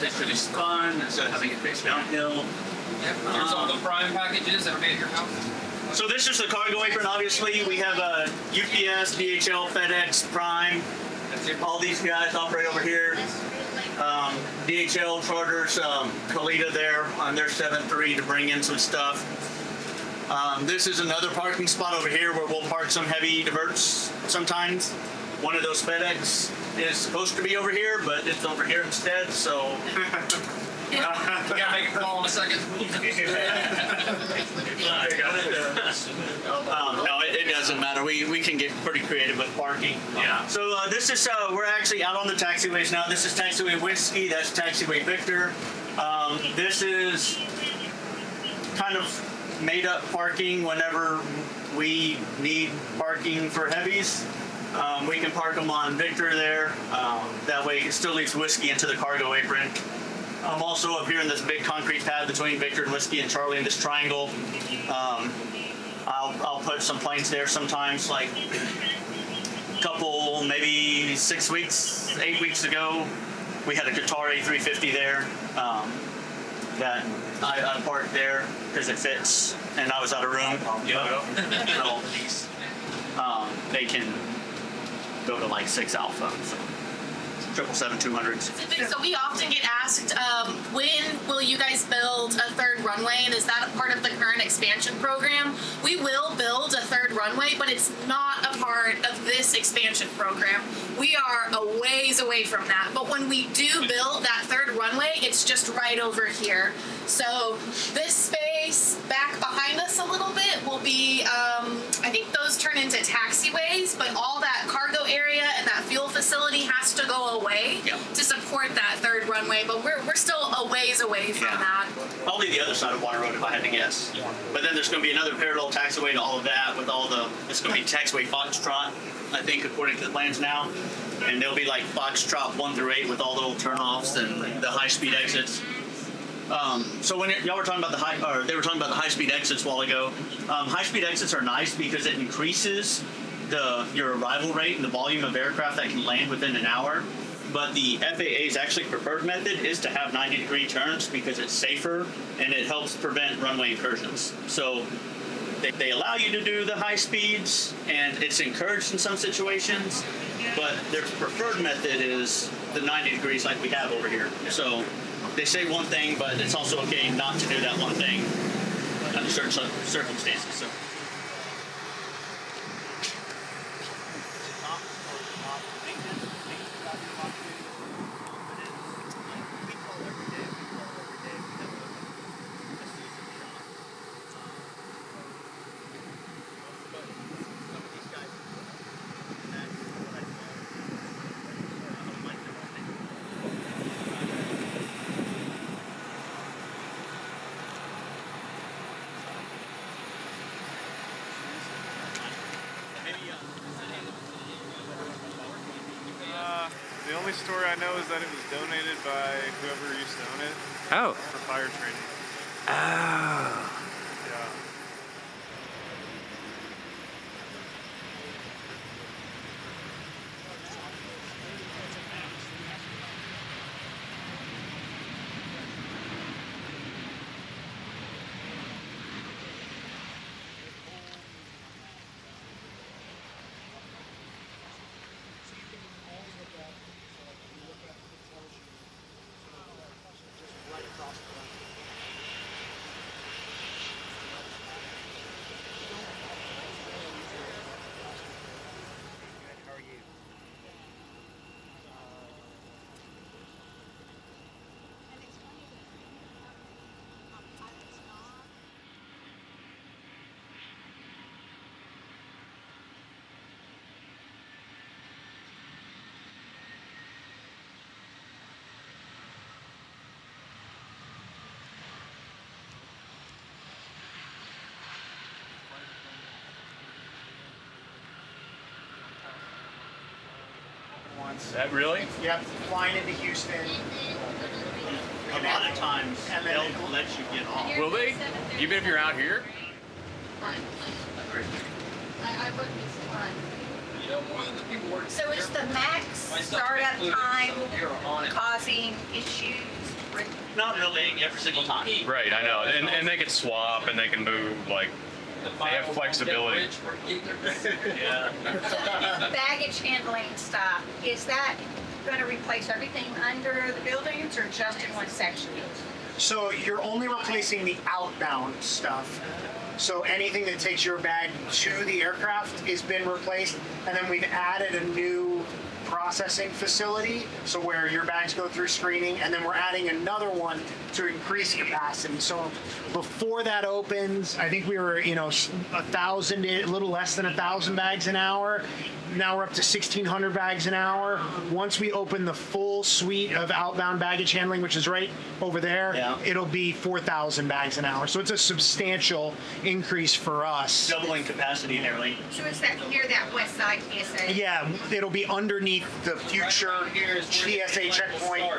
It's really fun instead of having it face downhill. Yep. Here's all the Prime packages that are made at your house. So this is the cargo apron, obviously. We have UPS, DHL, FedEx, Prime. All these guys operate over here. DHL charters Kalita there on their 7-3 to bring in some stuff. This is another parking spot over here where we'll park some heavy diverts sometimes. One of those FedEx is supposed to be over here, but it's over here instead, so... You gotta make a call in a second. No, it doesn't matter. We can get pretty creative with parking. Yeah. So this is, we're actually out on the taxiways now. This is taxiway Whiskey, that's taxiway Victor. This is kind of made up parking whenever we need parking for heavies. We can park them on Victor there. That way it still leaves Whiskey into the cargo apron. I'm also up here in this big concrete pad between Victor and Whiskey and Charlie in this triangle. I'll put some planes there sometimes, like a couple, maybe 6 weeks, 8 weeks ago, we had a Guitar A350 there that I parked there because it fits and I was out of room. So they can go to like 6 Alpha. So. 777-200s. So we often get asked, when will you guys build a third runway, and is that a part of the current expansion program? We will build a third runway, but it's not a part of this expansion program. We are a ways away from that, but when we do build that third runway, it's just right over here. So this space back behind us a little bit will be, I think those turn into taxiways, but all that cargo area and that fuel facility has to go away to support that third runway, but we're still a ways away from that. Probably the other side of Water Road if I had to guess. But then there's going to be another parallel taxiway to all of that with all the, it's going to be taxiway Foxtrot, I think, according to the plans now. And there'll be like Foxtrot 1 through 8 with all the little turnoffs and the high-speed exits. So when y'all were talking about they were talking about the high-speed exits a while ago. High-speed exits are nice because it increases your arrival rate and the volume of aircraft that can land within an hour. But the FAA's actually preferred method is to have 90-degree turns because it's safer and it helps prevent runway incursions. So they allow you to do the high speeds and it's encouraged in some situations, but their preferred method is the 90 degrees like we have over here. So they say one thing, but it's also okay not to do that one thing under certain circumstances. So. The only story I know is that it was donated by whoever used to own it. Oh. For fire training. Oh. Yeah. That really? Yep, flying into Houston. A lot of times they'll let you get off. Will they? Even if you're out here? So is the max startup time causing issues? Not really every single time. Right, I know. And they can swap and they can move, like, they have flexibility. Yeah. Baggage handling stuff, is that going to replace everything under the buildings or just in one section? So you're only replacing the outbound stuff. So anything that takes your bag to the aircraft has been replaced, and then we've added a new processing facility, so where your bags go through screening, and then we're adding another one to increase capacity. So before that opens, I think we were, 1,000, a little less than 1,000 bags an hour. Now we're up to 1,600 bags an hour. Once we open the full suite of outbound baggage handling, which is right over there, Yeah. it'll be 4,000 bags an hour. So it's a substantial increase for us. Doubling capacity and everything. So is that near that west side TSA? Yeah, it'll be underneath the future TSA checkpoint.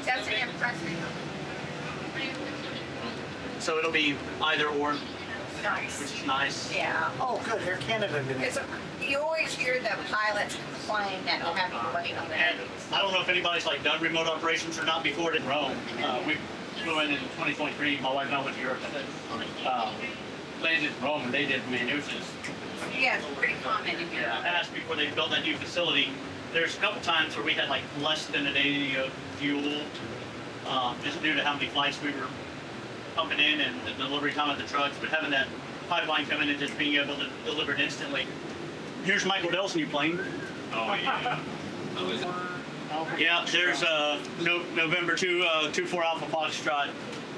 That's impressive. So it'll be either or, Nice. which is nice. Yeah. Oh, good. Air Canada did it. Because you always hear the pilots complain that don't have anybody on that. And I don't know if anybody's like done remote operations or not before in Rome. We flew in 2023. My wife and I went to Europe. Landed in Rome and they did maneuvers. Yeah, it's pretty common in here. I asked before they built that new facility. There's a couple times where we had like less than a day of fuel, just due to how many flights we were pumping in and the delivery time of the trucks. But having that pipeline come in and just being able to deliver it instantly. Here's Michael Dell's new plane. Oh, yeah. Yeah, there's November 24 Alpha Foxtrot.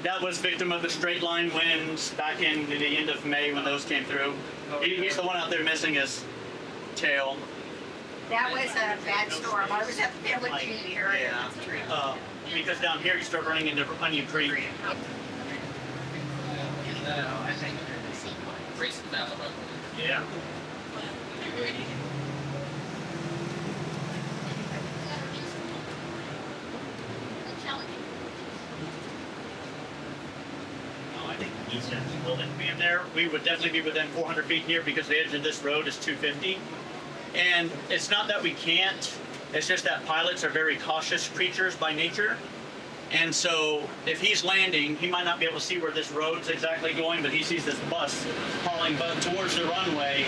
That was victim of the straight line winds back in the end of May when those came through. He's the one out there missing his tail. That was a bad storm. I was at the Village area. Yeah. Because down here you start running into Onion Creek. Yeah. I think east end building being there, we would definitely be within 400 feet here because the edge of this road is 250. And it's not that we can't, it's just that pilots are very cautious creatures by nature. And so if he's landing, he might not be able to see where this road's exactly going, but he sees this bus hauling towards the runway,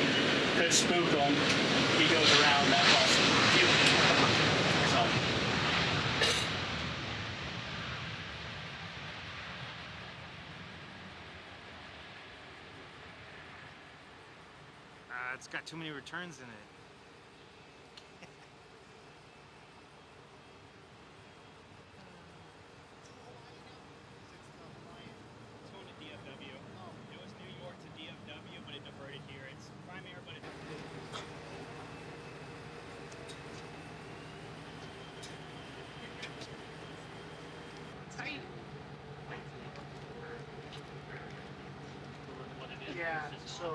could spook him. He goes around that bus. So. It's got too many returns in it. Yeah, so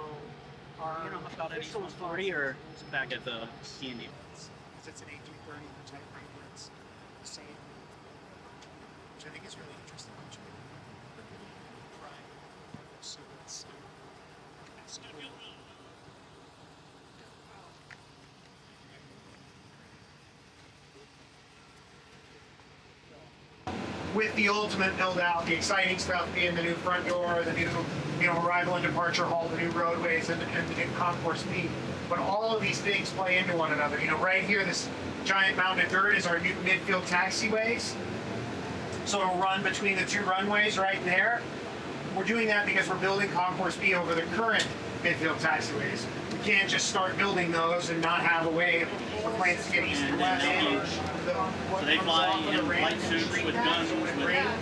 our official authority or back at the C&D? It's an A330 type rate where it's the same, which I think is really interesting. Prime. So it's with the ultimate build out, the exciting stuff being the new front door, the new arrival and departure hall, the new roadways, and concourse B. But all of these things play into one another. Right here, this giant mountain of dirt is our new midfield taxiways. So it'll run between the two runways right there. We're doing that because we're building concourse B over the current midfield taxiways. We can't just start building those and not have a way for planes to get east and west. So they fly in flight suits with guns, with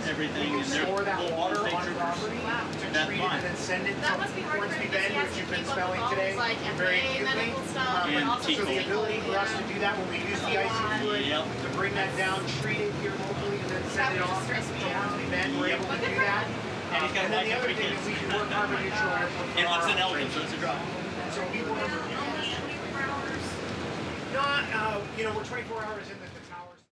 everything, and they're store that full water state on troopers. property to That's treat it fine. and then send it That must be to hard for Hornsby him Bend, because which he you've has been to spelling keep up with today all his, like, very FAA acutely. medical stuff, And but also Tico. So the ability for us to do that when we use the icy fluid, Yep. to bring that down, treat it here locally, and then send it off to Hornsby Bend, we're able to do that. And he's got And then the like other every thing kid. is we can work carbon neutral airport. And it's an Elgin, so it's a drop. So we work, not, we're 24 hours in the